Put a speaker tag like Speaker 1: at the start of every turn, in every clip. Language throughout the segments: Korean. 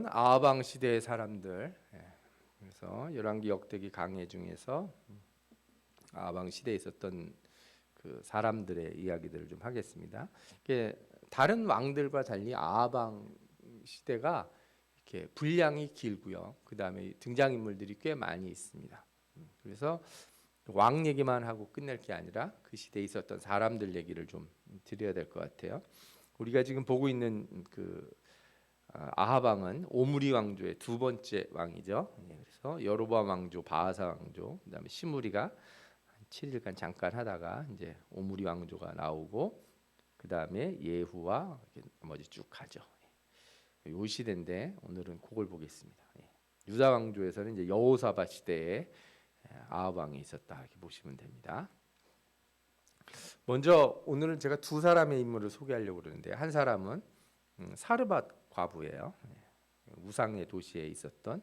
Speaker 1: 오늘은 아방 시대의 사람들, 그래서 열왕기 역대기 강해 중에서 아방 시대에 있었던 그 사람들의 이야기들을 좀 하겠습니다. 이게 다른 왕들과 달리 아방 시대가 이렇게 분량이 길고요. 그 다음에 등장인물들이 꽤 많이 있습니다. 그래서 왕 얘기만 하고 끝낼 게 아니라 그 시대에 있었던 사람들 얘기를 좀 드려야 될 것 같아요. 우리가 지금 보고 있는 그 아하방은 오므리 왕조의 두 번째 왕이죠. 그래서 여로보암 왕조, 바하사 왕조, 그다음에 시므리가 7일간 잠깐 하다가 이제 오므리 왕조가 나오고 그다음에 예후와 나머지 쭉 가죠. 요 시대인데 오늘은 그걸 보겠습니다. 유다 왕조에서는 이제 여호사밧 시대에 아합 왕이 있었다 이렇게 보시면 됩니다. 먼저 오늘은 제가 두 사람의 인물을 소개하려고 그러는데 한 사람은 사르밧 과부예요. 우상의 도시에 있었던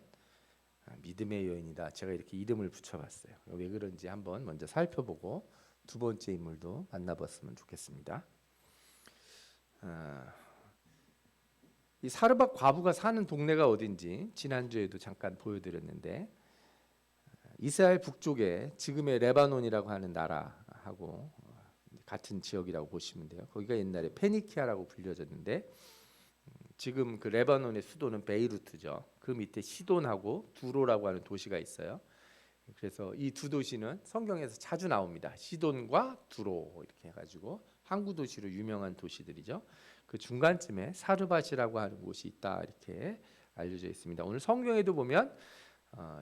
Speaker 1: 믿음의 여인이다. 제가 이렇게 이름을 붙여봤어요. 왜 그런지 한번 먼저 살펴보고 두 번째 인물도 만나봤으면 좋겠습니다. 이 사르밧 과부가 사는 동네가 어딘지 지난주에도 잠깐 보여드렸는데 이스라엘 북쪽에 지금의 레바논이라고 하는 나라하고 같은 지역이라고 보시면 돼요. 거기가 옛날에 페니키아라고 불려졌는데 지금 그 레바논의 수도는 베이루트죠. 그 밑에 시돈하고 두로라고 하는 도시가 있어요. 그래서 이 두 도시는 성경에서 자주 나옵니다. 시돈과 두로 이렇게 해가지고 항구 도시로 유명한 도시들이죠. 그 중간쯤에 사르밧이라고 하는 곳이 있다 이렇게 알려져 있습니다. 오늘 성경에도 보면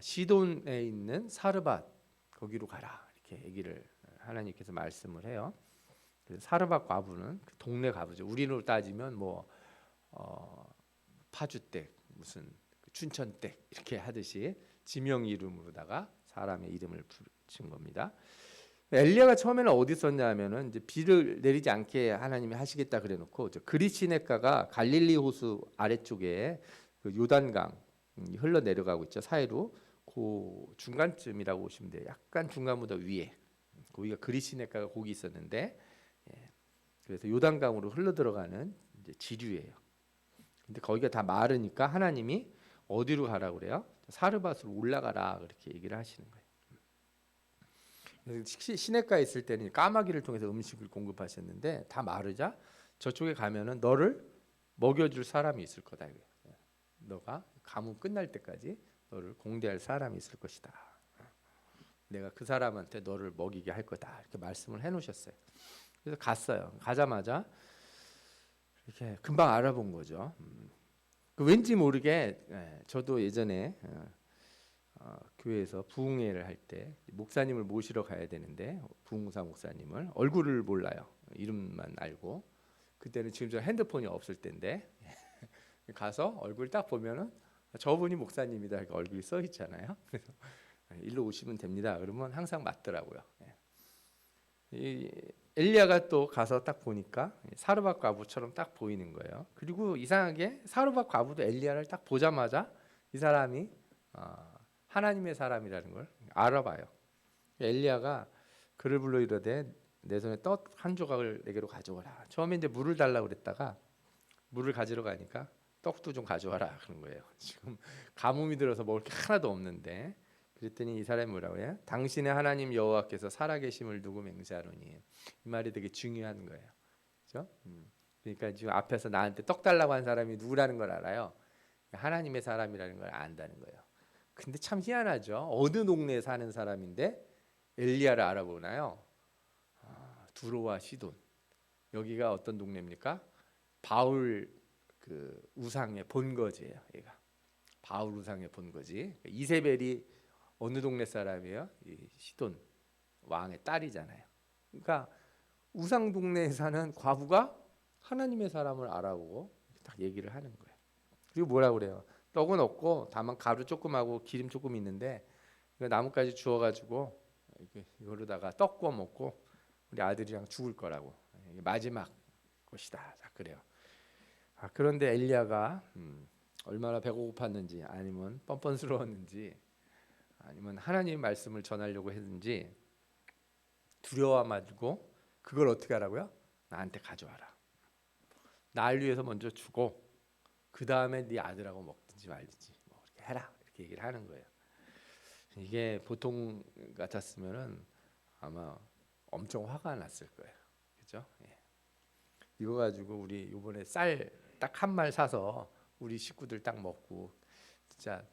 Speaker 1: 시돈에 있는 사르밧 거기로 가라 이렇게 얘기를 하나님께서 말씀을 해요. 사르밧 과부는 그 동네 과부죠. 우리로 따지면 뭐 파주댁 무슨 춘천댁 이렇게 하듯이 지명 이름으로다가 사람의 이름을 붙인 겁니다. 엘리야가 처음에는 어디 있었냐면은 이제 비를 내리지 않게 하나님이 하시겠다 그래놓고 그릿 시냇가가 갈릴리 호수 아래쪽에 그 요단강 흘러 내려가고 있죠. 사이로 그 중간쯤이라고 보시면 돼요. 약간 중간보다 위에 거기가 그릿 시냇가가 거기 있었는데 그래서 요단강으로 흘러 들어가는 이제 지류예요. 근데 거기가 다 마르니까 하나님이 어디로 가라 그래요? 사르밧으로 올라가라 그렇게 얘기를 하시는 거예요. 시냇가에 있을 때는 까마귀를 통해서 음식을 공급하셨는데 다 마르자 저쪽에 가면은 너를 먹여줄 사람이 있을 거다. 너가 가뭄 끝날 때까지 너를 공대할 사람이 있을 것이다. 내가 그 사람한테 너를 먹이게 할 거다. 이렇게 말씀을 해놓으셨어요. 그래서 갔어요. 가자마자 이렇게 금방 알아본 거죠. 왠지 모르게 저도 예전에 교회에서 부흥회를 할 때 목사님을 모시러 가야 되는데 부흥사 목사님을 얼굴을 몰라요. 이름만 알고 그때는 지금처럼 핸드폰이 없을 때인데 가서 얼굴 딱 보면은 저분이 목사님이다 이렇게 얼굴이 써 있잖아요. 그래서 일로 오시면 됩니다. 그러면 항상 맞더라고요. 이 엘리야가 또 가서 딱 보니까 사르밧 과부처럼 딱 보이는 거예요. 그리고 이상하게 사르밧 과부도 엘리야를 딱 보자마자 이 사람이 하나님의 사람이라는 걸 알아봐요. 엘리야가 그를 불러 이르되 내 손에 떡 한 조각을 내게로 가져오라. 처음에 이제 물을 달라고 그랬다가 물을 가지러 가니까 떡도 좀 가져와라 그런 거예요. 지금 가뭄이 들어서 먹을 게 하나도 없는데 그랬더니 이 사람이 뭐라고 해요? 당신의 하나님 여호와께서 살아계심을 두고 맹세하노니. 이 말이 되게 중요한 거예요. 그렇죠? 그러니까 지금 앞에서 나한테 떡 달라고 한 사람이 누구라는 걸 알아요. 하나님의 사람이라는 걸 안다는 거예요. 근데 참 희한하죠. 어느 동네에 사는 사람인데 엘리야를 알아보나요? 두로와 시돈. 여기가 어떤 동네입니까? 바울 그 우상의 본거지예요. 얘가 바울 우상의 본거지. 이세벨이 어느 동네 사람이에요? 이 시돈 왕의 딸이잖아요. 그러니까 우상 동네에 사는 과부가 하나님의 사람을 알아보고 딱 얘기를 하는 거예요. 그리고 뭐라 그래요? 떡은 없고 다만 가루 조금 하고 기름 조금 있는데 나뭇가지 주워가지고 이거로다가 떡 구워 먹고 우리 아들이랑 죽을 거라고. 이게 마지막 것이다. 그래요. 그런데 엘리야가 얼마나 배고팠는지 아니면 뻔뻔스러웠는지 아니면 하나님의 말씀을 전하려고 했는지 두려워 가지고 그걸 어떻게 하라고요? 나한테 가져와라. 날 위해서 먼저 주고 그 다음에 네 아들하고 먹든지 하든지 말든지 뭐 이렇게 해라 이렇게 얘기를 하는 거예요. 이게 보통 같았으면은 아마 엄청 화가 났을 거예요. 그죠? 예. 이거 가지고 우리 이번에 쌀 딱 한 말 사서 우리 식구들 딱 먹고 진짜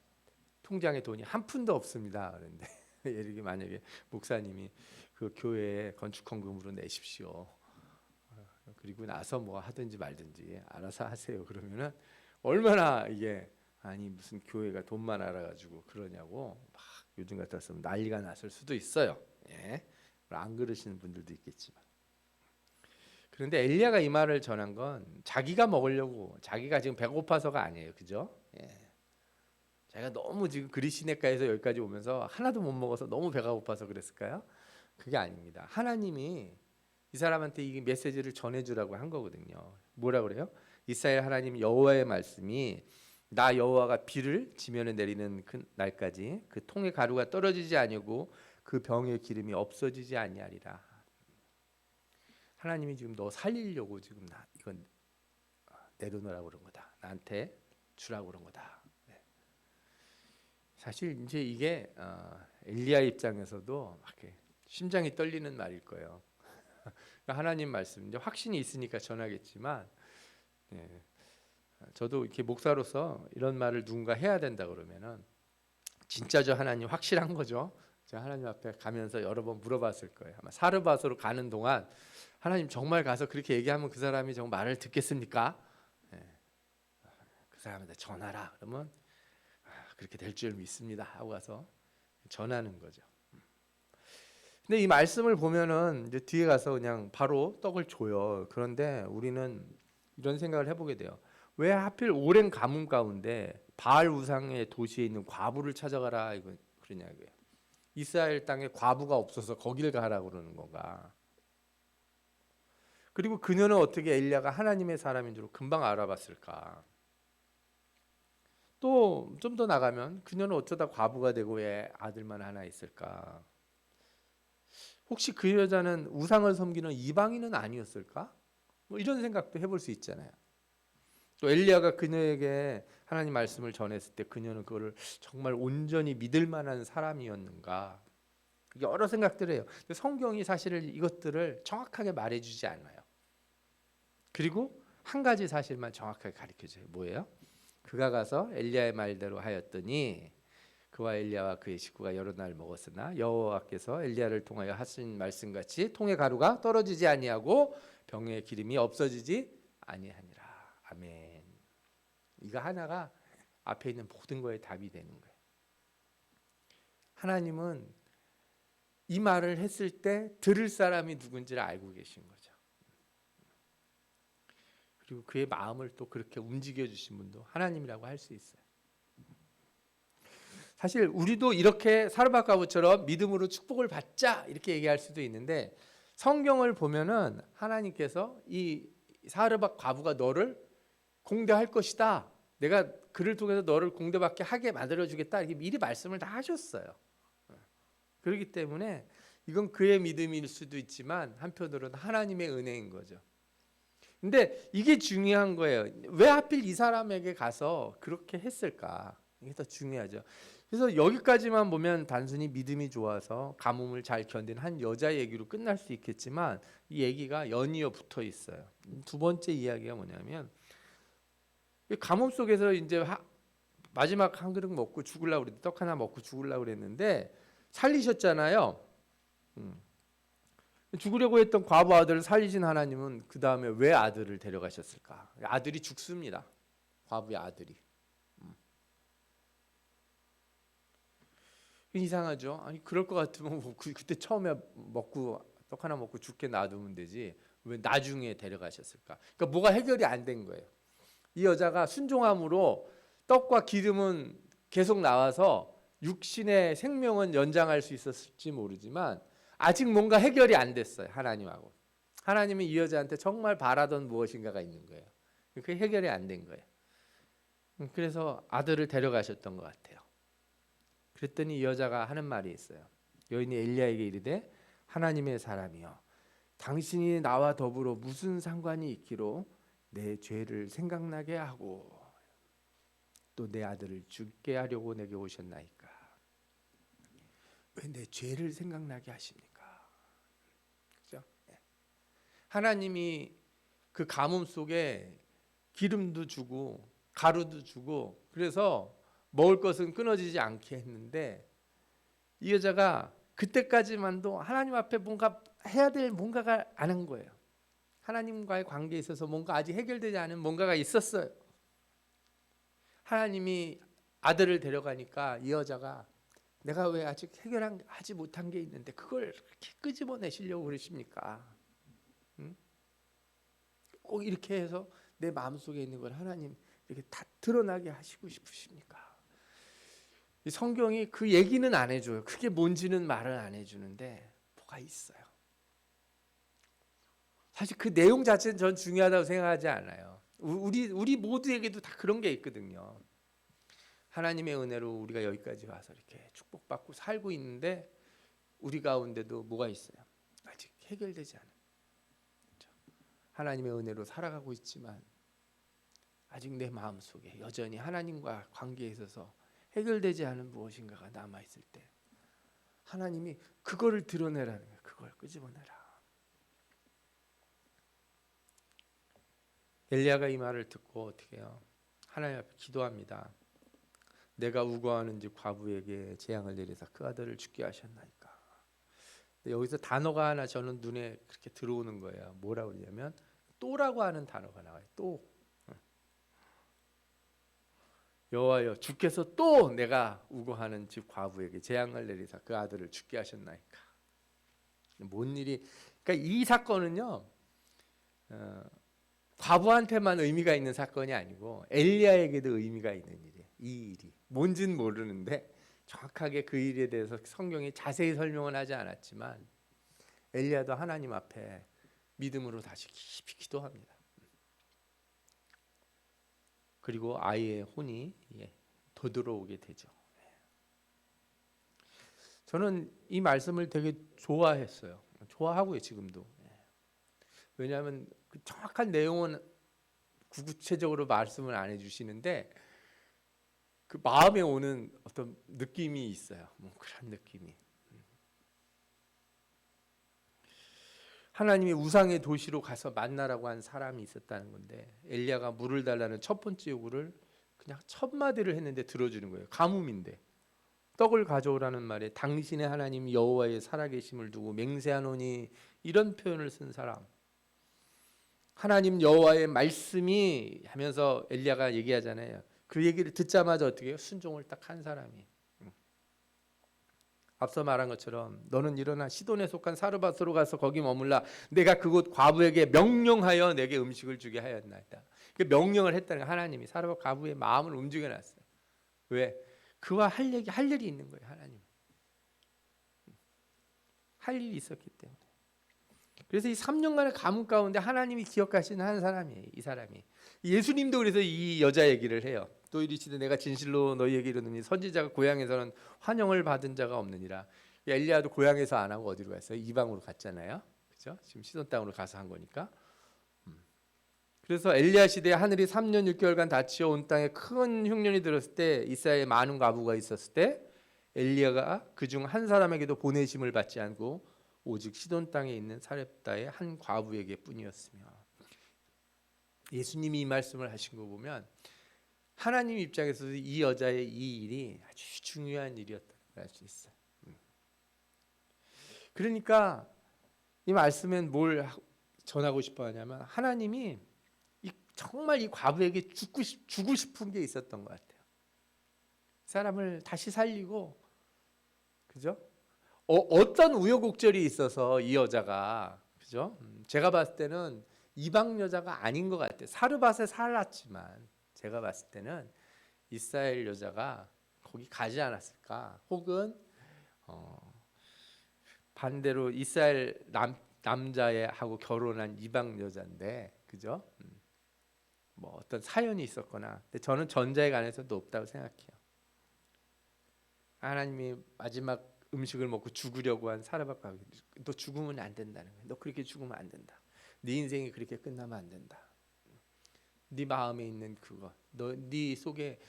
Speaker 1: 통장에 돈이 한 푼도 없습니다. 그런데 예를 만약에 목사님이 그 교회에 건축 헌금으로 내십시오. 그리고 나서 뭐 하든지 말든지 알아서 하세요. 그러면은 얼마나 이게 아니 무슨 교회가 돈만 알아가지고 그러냐고 막 요즘 같았으면 난리가 났을 수도 있어요. 예. 안 그러시는 분들도 있겠지만. 그런데 엘리야가 이 말을 전한 건 자기가 먹으려고 자기가 지금 배고파서가 아니에요. 그죠? 예. 자기가 너무 지금 그리시네가에서 여기까지 오면서 하나도 못 먹어서 너무 배가 고파서 그랬을까요? 그게 아닙니다. 하나님이 이 사람한테 이 메시지를 전해주라고 한 거거든요. 뭐라 그래요? 이스라엘 하나님 여호와의 말씀이 나 여호와가 비를 지면에 내리는 그 날까지 그 통의 가루가 떨어지지 아니고 그 병의 기름이 없어지지 아니하리라. 하나님이 지금 너 살리려고 지금 나 이건 내려놓으라고 그런 거다. 나한테 주라고 그런 거다. 네. 사실 이제 이게 엘리야 입장에서도 막 이렇게 심장이 떨리는 말일 거예요. 하나님 말씀 이제 확신이 있으니까 전하겠지만, 네. 저도 이렇게 목사로서 이런 말을 누군가 해야 된다 그러면은 진짜 저 하나님 확실한 거죠. 제가 하나님 앞에 가면서 여러 번 물어봤을 거예요. 아마 사르밧으로 가는 동안 하나님 정말 가서 그렇게 얘기하면 그 사람이 정말 말을 듣겠습니까? 네. 그 사람한테 전하라 그러면 그렇게 될 줄 믿습니다 하고 가서 전하는 거죠. 근데 이 말씀을 보면은 이제 뒤에 가서 그냥 바로 떡을 줘요. 그런데 우리는 이런 생각을 해보게 돼요. 왜 하필 오랜 가뭄 가운데 바알 우상의 도시에 있는 과부를 찾아가라 이거 그러냐고요. 이스라엘 땅에 과부가 없어서 거기를 가라고 그러는 건가? 그리고 그녀는 어떻게 엘리야가 하나님의 사람인 줄 금방 알아봤을까? 또 좀 더 나가면 그녀는 어쩌다 과부가 되고 왜 아들만 하나 있을까? 혹시 그 여자는 우상을 섬기는 이방인은 아니었을까? 뭐 이런 생각도 해볼 수 있잖아요. 또 엘리야가 그녀에게 하나님 말씀을 전했을 때 그녀는 그거를 정말 온전히 믿을 만한 사람이었는가? 여러 생각들을 해요. 근데 성경이 사실 이것들을 정확하게 말해주지 않아요. 그리고 한 가지 사실만 정확하게 가르쳐줘요. 뭐예요? 그가 가서 엘리야의 말대로 하였더니 그와 엘리야와 그의 식구가 여러 날 먹었으나 여호와께서 엘리야를 통하여 하신 말씀같이 통의 가루가 떨어지지 아니하고 병의 기름이 없어지지 아니하니라. 아멘. 이거 하나가 앞에 있는 모든 거에 답이 되는 거예요. 하나님은 이 말을 했을 때 들을 사람이 누군지를 알고 계신 거죠. 그리고 그의 마음을 또 그렇게 움직여 주신 분도 하나님이라고 할 수 있어요. 사실 우리도 이렇게 사르밧 과부처럼 믿음으로 축복을 받자 이렇게 얘기할 수도 있는데 성경을 보면은 하나님께서 이 사르밧 과부가 너를 공대할 것이다. 내가 그를 통해서 너를 공대받게 하게 만들어주겠다. 이렇게 미리 말씀을 다 하셨어요. 그렇기 때문에 이건 그의 믿음일 수도 있지만 한편으로는 하나님의 은혜인 거죠. 근데 이게 중요한 거예요. 왜 하필 이 사람에게 가서 그렇게 했을까? 이게 더 중요하죠. 그래서 여기까지만 보면 단순히 믿음이 좋아서 가뭄을 잘 견딘 한 여자 얘기로 끝날 수 있겠지만 이 얘기가 연이어 붙어 있어요. 두 번째 이야기가 뭐냐면 가뭄 속에서 이제 마지막 한 그릇 먹고 죽으려고 그랬는데 떡 하나 먹고 죽으려고 그랬는데 살리셨잖아요. 죽으려고 했던 과부 아들을 살리신 하나님은 그 다음에 왜 아들을 데려가셨을까? 아들이 죽습니다. 과부의 아들이. 이상하죠. 아니 그럴 것 같으면 뭐 그때 처음에 먹고 떡 하나 먹고 죽게 놔두면 되지. 왜 나중에 데려가셨을까? 그러니까 뭐가 해결이 안 된 거예요. 이 여자가 순종함으로 떡과 기름은 계속 나와서 육신의 생명은 연장할 수 있었을지 모르지만 아직 뭔가 해결이 안 됐어요. 하나님하고. 하나님은 이 여자한테 정말 바라던 무엇인가가 있는 거예요. 그게 해결이 안 된 거예요. 그래서 아들을 데려가셨던 것 같아요. 그랬더니 이 여자가 하는 말이 있어요. 여인이 엘리야에게 이르되 하나님의 사람이여 당신이 나와 더불어 무슨 상관이 있기로 내 죄를 생각나게 하고 또 내 아들을 죽게 하려고 내게 오셨나이까? 왜 내 죄를 생각나게 하십니까? 그죠? 하나님이 그 가뭄 속에 기름도 주고 가루도 주고 그래서 먹을 것은 끊어지지 않게 했는데 이 여자가 그때까지만도 하나님 앞에 뭔가 해야 될 뭔가가 안 한 거예요. 하나님과의 관계에 있어서 뭔가 아직 해결되지 않은 뭔가가 있었어요. 하나님이 아들을 데려가니까 이 여자가 내가 왜 아직 해결하지 못한 게 있는데 그걸 그렇게 끄집어내시려고 그러십니까? 응? 꼭 이렇게 해서 내 마음속에 있는 걸 하나님 이렇게 다 드러나게 하시고 싶으십니까? 이 성경이 그 얘기는 안 해줘요. 그게 뭔지는 말을 안 해주는데 뭐가 있어요. 사실 그 내용 자체는 전 중요하다고 생각하지 않아요. 우리 모두에게도 다 그런 게 있거든요. 하나님의 은혜로 우리가 여기까지 와서 이렇게 축복받고 살고 있는데 우리 가운데도 뭐가 있어요? 아직 해결되지 않은. 그렇죠? 하나님의 은혜로 살아가고 있지만 아직 내 마음속에 여전히 하나님과 관계에 있어서 해결되지 않은 무엇인가가 남아있을 때 하나님이 그거를 드러내라는 거예요. 그걸 끄집어내라. 엘리야가 이 말을 듣고 어떻게 해요? 하나님 앞에 기도합니다. 내가 우거하는 집 과부에게 재앙을 내리사 그 아들을 죽게 하셨나이까. 근데 여기서 단어가 하나 저는 눈에 그렇게 들어오는 거예요. 뭐라고 그러냐면 또라고 하는 단어가 나와요. 또. 여호와여 주께서 또 내가 우거하는 집 과부에게 재앙을 내리사 그 아들을 죽게 하셨나이까. 뭔 일이? 그러니까 이 사건은요 과부한테만 의미가 있는 사건이 아니고 엘리야에게도 의미가 있는 일이에요. 이 일이 뭔지는 모르는데 정확하게 그 일에 대해서 성경이 자세히 설명은 하지 않았지만 엘리야도 하나님 앞에 믿음으로 다시 깊이 기도합니다. 그리고 아이의 혼이 되돌아오게 되죠. 저는 이 말씀을 되게 좋아했어요. 좋아하고요 지금도. 왜냐하면 그 정확한 내용은 구체적으로 말씀을 안 해주시는데 그 마음에 오는 어떤 느낌이 있어요. 뭐 그런 느낌이. 하나님이 우상의 도시로 가서 만나라고 한 사람이 있었다는 건데 엘리야가 물을 달라는 첫 번째 요구를 그냥 첫 마디를 했는데 들어주는 거예요. 가뭄인데 떡을 가져오라는 말에 당신의 하나님 여호와의 살아계심을 두고 맹세하노니 이런 표현을 쓴 사람. 하나님 여호와의 말씀이 하면서 엘리야가 얘기하잖아요. 그 얘기를 듣자마자 어떻게 해요? 순종을 딱 한 사람이. 앞서 말한 것처럼 너는 일어나 시돈에 속한 사르밧으로 가서 거기 머물라. 내가 그곳 과부에게 명령하여 내게 음식을 주게 하였나이다. 그 명령을 했다는 거 하나님이 사르밧 과부의 마음을 움직여놨어요. 왜? 그와 할 일이 있는 거예요. 하나님. 할 일이 있었기 때문에. 그래서 이 3년간의 가뭄 가운데 하나님이 기억하시는 한 사람이에요. 이 사람이. 예수님도 그래서 이 여자 얘기를 해요. 또 이르시되 내가 진실로 너희에게 이르노니 선지자가 고향에서는 환영을 받은 자가 없느니라. 엘리야도 고향에서 안 하고 어디로 갔어요? 이방으로 갔잖아요. 그죠? 지금 시돈 땅으로 가서 한 거니까. 그래서 엘리야 시대에 하늘이 3년 6개월간 닫히어 온 땅에 큰 흉년이 들었을 때 이스라엘에 많은 과부가 있었을 때 엘리야가 그중 한 사람에게도 보내심을 받지 않고 오직 시돈 땅에 있는 사렙다의 한 과부에게 뿐이었으며. 예수님이 이 말씀을 하신 거 보면 하나님 입장에서도 이 여자의 이 일이 아주 중요한 일이었다고 할 수 있어요. 그러니까 이 말씀엔 뭘 전하고 싶어 하냐면 하나님이 정말 이 과부에게 주고 싶은 게 있었던 것 같아요. 사람을 다시 살리고, 그죠? 어떤 우여곡절이 있어서 이 여자가, 그죠? 제가 봤을 때는 이방 여자가 아닌 것 같아요. 사르밧에 살았지만 제가 봤을 때는 이스라엘 여자가 거기 가지 않았을까? 혹은 반대로 이스라엘 남자하고 결혼한 이방 여자인데, 그죠? 뭐 어떤 사연이 있었거나. 근데 저는 전자에 관해서 높다고 생각해요. 하나님이 마지막 음식을 먹고 죽으려고 한 사르밧 과부, 너 죽으면 안 된다는 거예요. 너 그렇게 죽으면 안 된다. 네 인생이 그렇게 끝나면 안 된다. 네 마음에 있는 그거, 네 속에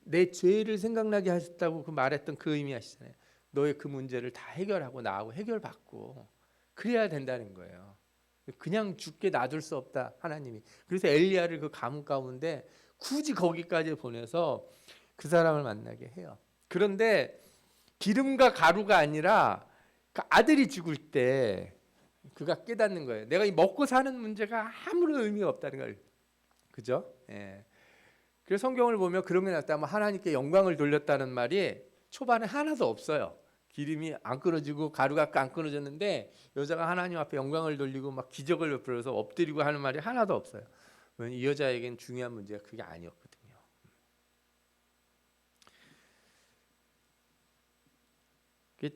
Speaker 1: 내 죄를 생각나게 하셨다고 그 말했던 그 의미 아시잖아요. 너의 그 문제를 다 해결하고 나하고 해결받고 그래야 된다는 거예요. 그냥 죽게 놔둘 수 없다 하나님이. 그래서 엘리야를 그 가뭄 가운데 굳이 거기까지 보내서 그 사람을 만나게 해요. 그런데 기름과 가루가 아니라 그 아들이 죽을 때 그가 깨닫는 거예요. 내가 이 먹고 사는 문제가 아무런 의미가 없다는 걸. 그죠? 예. 그래서 성경을 보면 그런 게 났다면 하나님께 영광을 돌렸다는 말이 초반에 하나도 없어요. 기름이 안 끊어지고 가루가 안 끊어졌는데 여자가 하나님 앞에 영광을 돌리고 막 기적을 베풀어서 엎드리고 하는 말이 하나도 없어요. 이 여자에겐 중요한 문제가 그게 아니었거든요.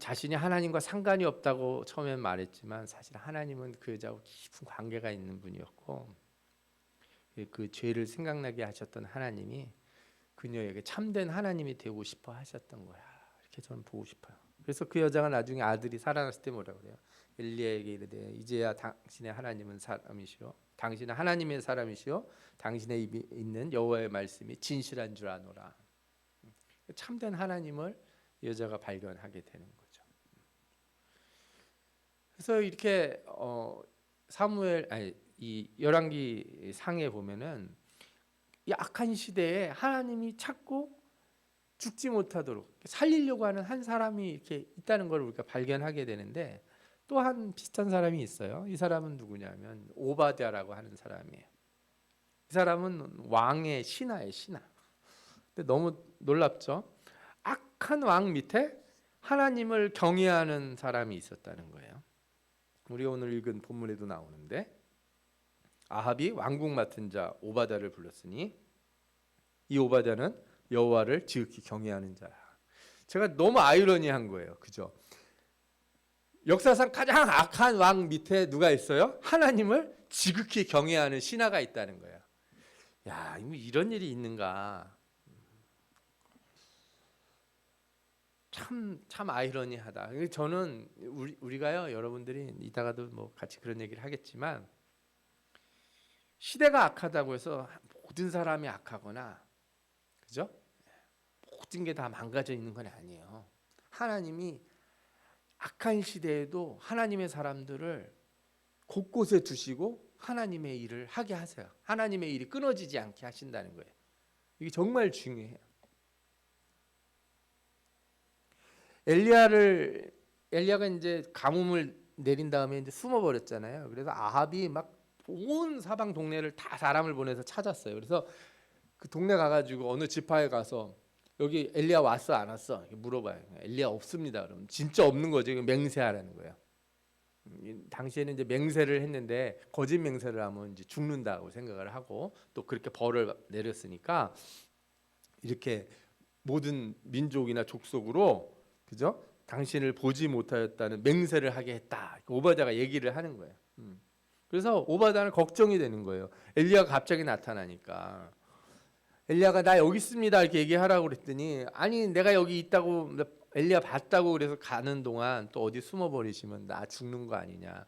Speaker 1: 자신이 하나님과 상관이 없다고 처음엔 말했지만 사실 하나님은 그 여자하고 깊은 관계가 있는 분이었고 그 죄를 생각나게 하셨던 하나님이 그녀에게 참된 하나님이 되고 싶어 하셨던 거야. 이렇게 저는 보고 싶어요. 그래서 그 여자가 나중에 아들이 살아났을 때 뭐라고 그래요? 엘리야에게 이르되 이제야 당신의 하나님은 사람이시오. 당신은 하나님의 사람이시오. 당신의 입에 있는 여호와의 말씀이 진실한 줄 아노라. 참된 하나님을 여자가 발견하게 되는 거죠. 그래서 이렇게 사무엘 이 열왕기 상에 보면은 이 악한 시대에 하나님이 찾고 죽지 못하도록 살리려고 하는 한 사람이 이렇게 있다는 걸 우리가 발견하게 되는데 또 한 비슷한 사람이 있어요. 이 사람은 누구냐면 오바댜라고 하는 사람이에요. 이 사람은 왕의 신하예요, 신하. 근데 너무 놀랍죠? 악한 왕 밑에 하나님을 경외하는 사람이 있었다는 거예요. 우리 오늘 읽은 본문에도 나오는데 아합이 왕궁 맡은 자 오바댜를 불렀으니 이 오바댜는 여호와를 지극히 경외하는 자라. 제가 너무 아이러니한 거예요. 그죠? 역사상 가장 악한 왕 밑에 누가 있어요? 하나님을 지극히 경외하는 신하가 있다는 거예요. 야, 이런 일이 있는가? 참 아이러니하다. 저는 우리가요, 여러분들이 이따가도 뭐 같이 그런 얘기를 하겠지만 시대가 악하다고 해서 모든 사람이 악하거나, 그죠? 모든 게 다 망가져 있는 건 아니에요. 하나님이 악한 시대에도 하나님의 사람들을 곳곳에 두시고 하나님의 일을 하게 하세요. 하나님의 일이 끊어지지 않게 하신다는 거예요. 이게 정말 중요해요. 엘리야가 이제 가뭄을 내린 다음에 이제 숨어 버렸잖아요. 그래서 아합이 막 온 사방 동네를 다 사람을 보내서 찾았어요. 그래서 그 동네 가가지고 어느 지파에 가서 여기 엘리야 왔어 안 왔어 이렇게 물어봐요. 엘리야 없습니다. 그럼 진짜 없는 거죠. 이거 맹세하라는 거예요. 당시에는 이제 맹세를 했는데 거짓 맹세를 하면 이제 죽는다고 생각을 하고 또 그렇게 벌을 내렸으니까 이렇게 모든 민족이나 족속으로, 그죠? 당신을 보지 못하였다는 맹세를 하게 했다. 오바댜가 얘기를 하는 거예요. 그래서 오바댜는 걱정이 되는 거예요. 엘리야가 갑자기 나타나니까. 엘리야가 나 여기 있습니다 이렇게 얘기하라고 그랬더니 아니 내가 여기 있다고 엘리야 봤다고 그래서 가는 동안 또 어디 숨어 버리시면 나 죽는 거 아니냐.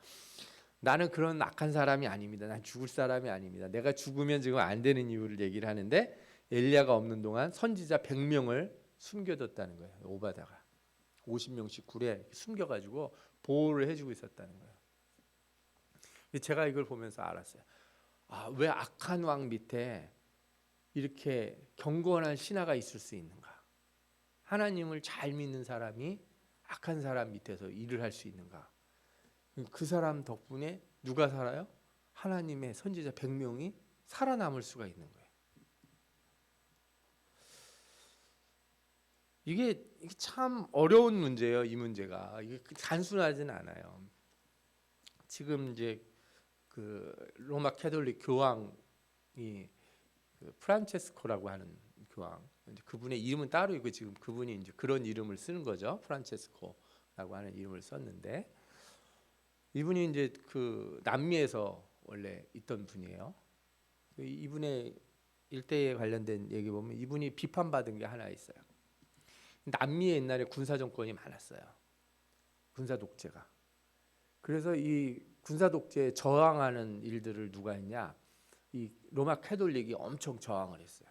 Speaker 1: 나는 그런 악한 사람이 아닙니다. 난 죽을 사람이 아닙니다. 내가 죽으면 지금 안 되는 이유를 얘기를 하는데 엘리야가 없는 동안 선지자 100명을 숨겨뒀다는 거예요. 오바댜가 50명씩 굴에 숨겨가지고 보호를 해주고 있었다는 거예요. 제가 이걸 보면서 알았어요. 왜 악한 왕 밑에 이렇게 경건한 신하가 있을 수 있는가? 하나님을 잘 믿는 사람이 악한 사람 밑에서 일을 할 수 있는가? 그 사람 덕분에 누가 살아요? 하나님의 선지자 100명이 살아남을 수가 있는 거예요. 이게 참 어려운 문제예요. 이 문제가 이게 단순하지는 않아요. 지금 이제 그 로마 캐톨릭 교황이 그 프란체스코라고 하는 교황, 이제 그분의 이름은 따로 있고 지금 그분이 이제 그런 이름을 쓰는 거죠. 프란체스코라고 하는 이름을 썼는데 이분이 이제 그 남미에서 원래 있던 분이에요. 이분의 일대에 관련된 얘기 보면 이분이 비판받은 게 하나 있어요. 남미에 옛날에 군사 정권이 많았어요. 군사 독재가. 그래서 이 군사 독재에 저항하는 일들을 누가 했냐? 이 로마 캐톨릭이 엄청 저항을 했어요.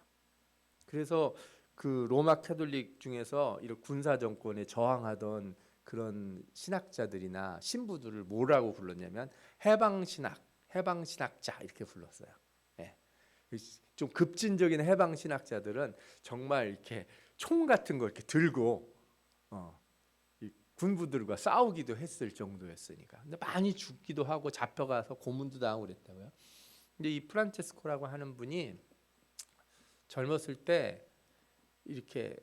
Speaker 1: 그래서 그 로마 캐톨릭 중에서 이런 군사 정권에 저항하던 그런 신학자들이나 신부들을 뭐라고 불렀냐면 해방신학자 이렇게 불렀어요. 예. 좀 급진적인 해방신학자들은 정말 이렇게 총 같은 거 이렇게 들고 이 군부들과 싸우기도 했을 정도였으니까. 근데 많이 죽기도 하고 잡혀가서 고문도 당하고 그랬다고요. 근데 이 프란체스코라고 하는 분이 젊었을 때 이렇게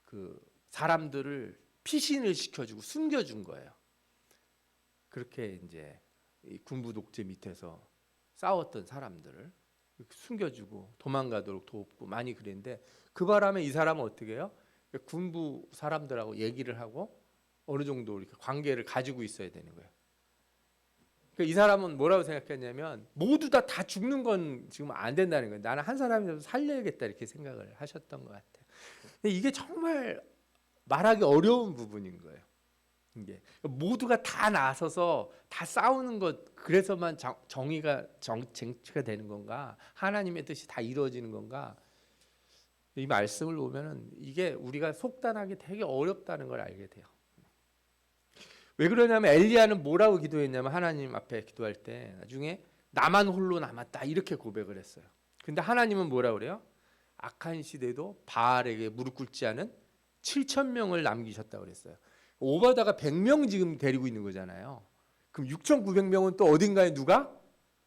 Speaker 1: 그 사람들을 피신을 시켜주고 숨겨준 거예요. 그렇게 이제 이 군부 독재 밑에서 싸웠던 사람들을 숨겨주고 도망가도록 돕고 많이 그랬는데, 그 바람에 이 사람은 어떻게 해요? 군부 사람들하고 얘기를 하고 어느 정도 이렇게 관계를 가지고 있어야 되는 거예요. 그러니까 이 사람은 뭐라고 생각했냐면 모두 다 죽는 건 지금 안 된다는 거예요. 나는 한 사람이라도 살려야겠다 이렇게 생각을 하셨던 것 같아요. 근데 이게 정말 말하기 어려운 부분인 거예요. 이게 모두가 다 나서서 다 싸우는 것, 그래서만 쟁취가 되는 건가? 하나님의 뜻이 다 이루어지는 건가? 이 말씀을 보면은 이게 우리가 속단하기 되게 어렵다는 걸 알게 돼요. 왜 그러냐면 엘리야는 뭐라고 기도했냐면 하나님 앞에 기도할 때 나중에 나만 홀로 남았다 이렇게 고백을 했어요. 근데 하나님은 뭐라고 그래요? 악한 시대도 바알에게 무릎 꿇지 않은 7,000명을 남기셨다고 그랬어요. 오바다가 100명 지금 데리고 있는 거잖아요. 그럼 6,900명은 또 어딘가에 누가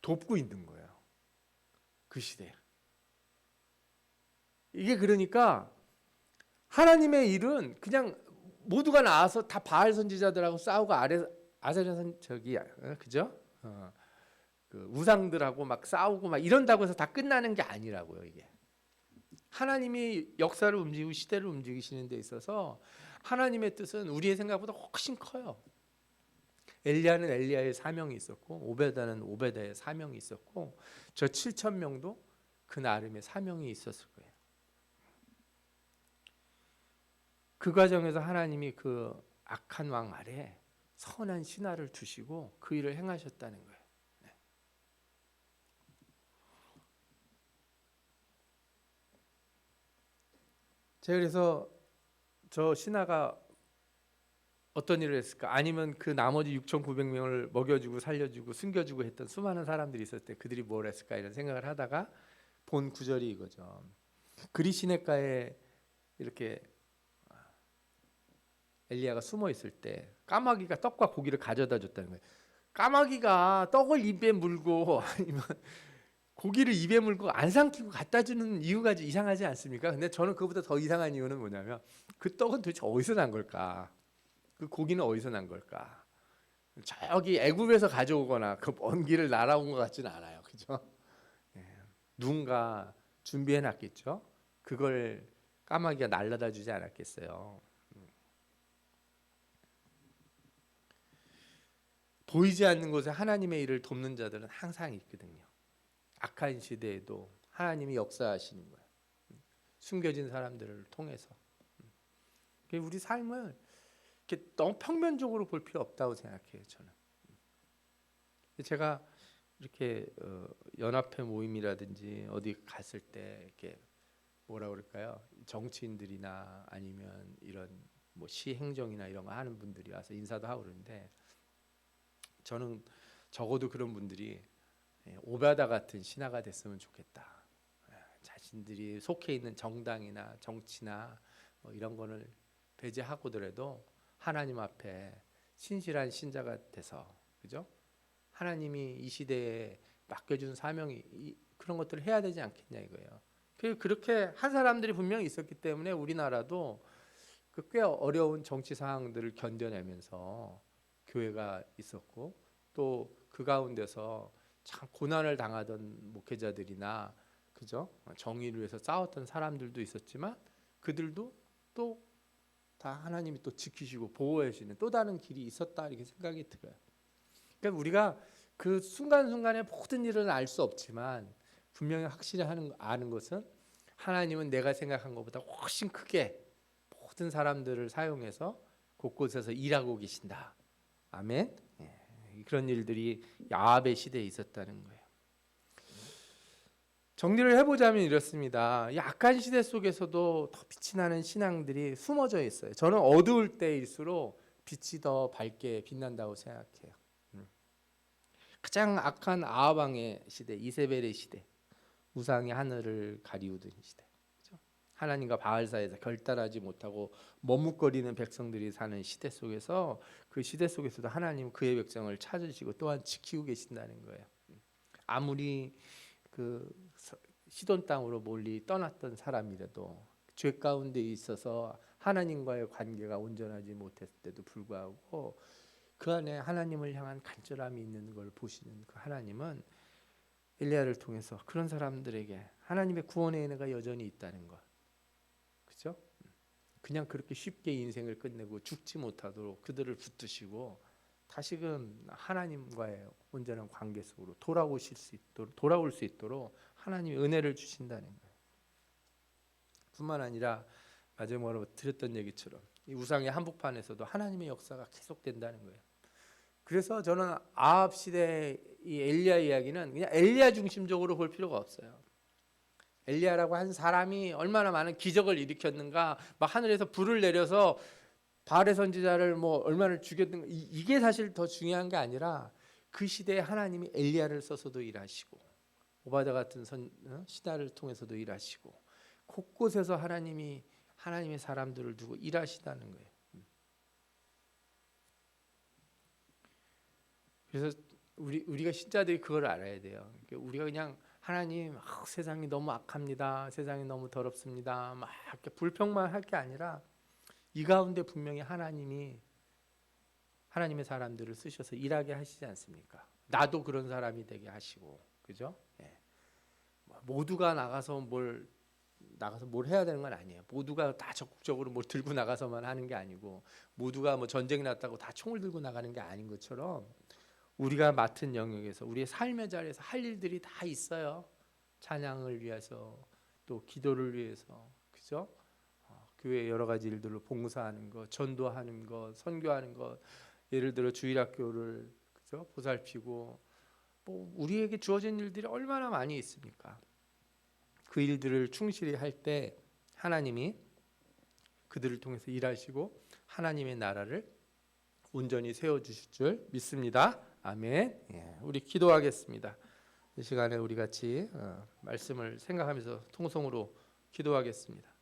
Speaker 1: 돕고 있는 거예요. 그 시대에. 이게 그러니까 하나님의 일은 그냥 모두가 나와서 다 바알 선지자들하고 싸우고 아세라 그죠? 그 우상들하고 막 싸우고 막 이런다고 해서 다 끝나는 게 아니라고요. 이게 하나님이 역사를 움직이고 시대를 움직이시는 데 있어서 하나님의 뜻은 우리의 생각보다 훨씬 커요. 엘리야는 엘리야의 사명이 있었고 오베다는 오베다의 사명이 있었고 저 7,000명도 그 나름의 사명이 있었을 거예요. 그 과정에서 하나님이 그 악한 왕 아래 선한 신하를 두시고 그 일을 행하셨다는 거예요. 네. 제가 그래서 저 신하가 어떤 일을 했을까? 아니면 그 나머지 6,900명을 먹여주고 살려주고 숨겨주고 했던 수많은 사람들이 있었을 때 그들이 뭘 했을까 이런 생각을 하다가 본 구절이 이거죠. 그리 시냇가에 이렇게 엘리야가 숨어 있을 때 까마귀가 떡과 고기를 가져다 줬다는 거예요. 까마귀가 떡을 입에 물고 아니면 고기를 입에 물고 안 삼키고 갖다 주는 이유가 이상하지 않습니까? 근데 저는 그보다 더 이상한 이유는 뭐냐면 그 떡은 도대체 어디서 난 걸까? 그 고기는 어디서 난 걸까? 저기 애굽에서 가져오거나 그 먼 길을 날아온 것 같지는 않아요. 그죠? 예. 누군가 준비해 놨겠죠? 그걸 까마귀가 날라다 주지 않았겠어요. 보이지 않는 곳에 하나님의 일을 돕는 자들은 항상 있거든요. 악한 시대에도 하나님이 역사하시는 거예요. 숨겨진 사람들을 통해서. 우리 삶을 이렇게 너무 평면적으로 볼 필요 없다고 생각해요. 저는. 제가 이렇게 연합회 모임이라든지 어디 갔을 때 이렇게 뭐라 그럴까요? 정치인들이나 아니면 이런 뭐 시행정이나 이런 거 하는 분들이 와서 인사도 하고 그러는데 저는 적어도 그런 분들이 오바다 같은 신하가 됐으면 좋겠다. 자신들이 속해 있는 정당이나 정치나 뭐 이런 거를 배제하고더라도 하나님 앞에 신실한 신자가 돼서, 그죠? 하나님이 이 시대에 맡겨준 사명이 그런 것들을 해야 되지 않겠냐 이거예요. 그렇게 한 사람들이 분명히 있었기 때문에 우리나라도 그 꽤 어려운 정치 상황들을 견뎌내면서 교회가 있었고 또 그 가운데서 참 고난을 당하던 목회자들이나, 그죠? 정의를 위해서 싸웠던 사람들도 있었지만 그들도 또 다 하나님이 또 지키시고 보호해 주시는 또 다른 길이 있었다 이렇게 생각이 들어요. 그러니까 우리가 그 순간순간에 모든 일은 알 수 없지만 분명히 확실히 아는 것은 하나님은 내가 생각한 것보다 훨씬 크게 모든 사람들을 사용해서 곳곳에서 일하고 계신다. 아멘. 그런 일들이 야합의 시대에 있었다는 거예요. 정리를 해보자면 이렇습니다. 이 악한 시대 속에서도 더 빛이 나는 신앙들이 숨어져 있어요. 저는 어두울 때일수록 빛이 더 밝게 빛난다고 생각해요. 가장 악한 아합 왕의 시대, 이세벨의 시대, 우상이 하늘을 가리우던 시대, 그렇죠? 하나님과 바알 사이에서 결단하지 못하고 머뭇거리는 백성들이 사는 시대 속에서, 그 시대 속에서도 하나님 그의 백성을 찾으시고 또한 지키고 계신다는 거예요. 아무리 그 시돈 땅으로 멀리 떠났던 사람이라도 죄 가운데 있어서 하나님과의 관계가 온전하지 못했을 때도 불구하고 그 안에 하나님을 향한 간절함이 있는 걸 보시는 그 하나님은 엘리야를 통해서 그런 사람들에게 하나님의 구원의 은혜가 여전히 있다는 것, 그렇죠? 그냥 그렇게 쉽게 인생을 끝내고 죽지 못하도록 그들을 붙드시고 다시금 하나님과의 온전한 관계 속으로 돌아올 수 있도록 하나님의 은혜를 주신다는 거예요. 뿐만 아니라 마지막으로 드렸던 얘기처럼 이 우상의 한복판에서도 하나님의 역사가 계속된다는 거예요. 그래서 저는 아합 시대 이 엘리야 이야기는 그냥 엘리야 중심적으로 볼 필요가 없어요. 엘리야라고 한 사람이 얼마나 많은 기적을 일으켰는가, 막 하늘에서 불을 내려서 바알의 선지자를 뭐 얼마나 죽였는가, 이게 사실 더 중요한 게 아니라 그 시대에 하나님이 엘리야를 써서도 일하시고 오바댜 같은 신하를 통해서도 일하시고 곳곳에서 하나님이 하나님의 사람들을 두고 일하시다는 거예요. 그래서 우리가 신자들이 그걸 알아야 돼요. 우리가 그냥 하나님, 세상이 너무 악합니다, 세상이 너무 더럽습니다, 막 이렇게 불평만 할 게 아니라 이 가운데 분명히 하나님이 하나님의 사람들을 쓰셔서 일하게 하시지 않습니까? 나도 그런 사람이 되게 하시고, 그죠? 예. 모두가 나가서 뭘 해야 되는 건 아니에요. 모두가 다 적극적으로 뭘 들고 나가서만 하는 게 아니고, 모두가 뭐 전쟁 났다고 다 총을 들고 나가는 게 아닌 것처럼 우리가 맡은 영역에서 우리의 삶의 자리에서 할 일들이 다 있어요. 찬양을 위해서, 또 기도를 위해서, 그죠? 교회 여러 가지 일들로 봉사하는 것, 전도하는 것, 선교하는 것, 예를 들어 주일학교를, 그죠? 보살피고, 뭐 우리에게 주어진 일들이 얼마나 많이 있습니까? 그 일들을 충실히 할 때 하나님이 그들을 통해서 일하시고 하나님의 나라를 온전히 세워주실 줄 믿습니다. 아멘. 예, 우리 기도하겠습니다. 이 시간에 우리 같이 말씀을 생각하면서 통성으로 기도하겠습니다.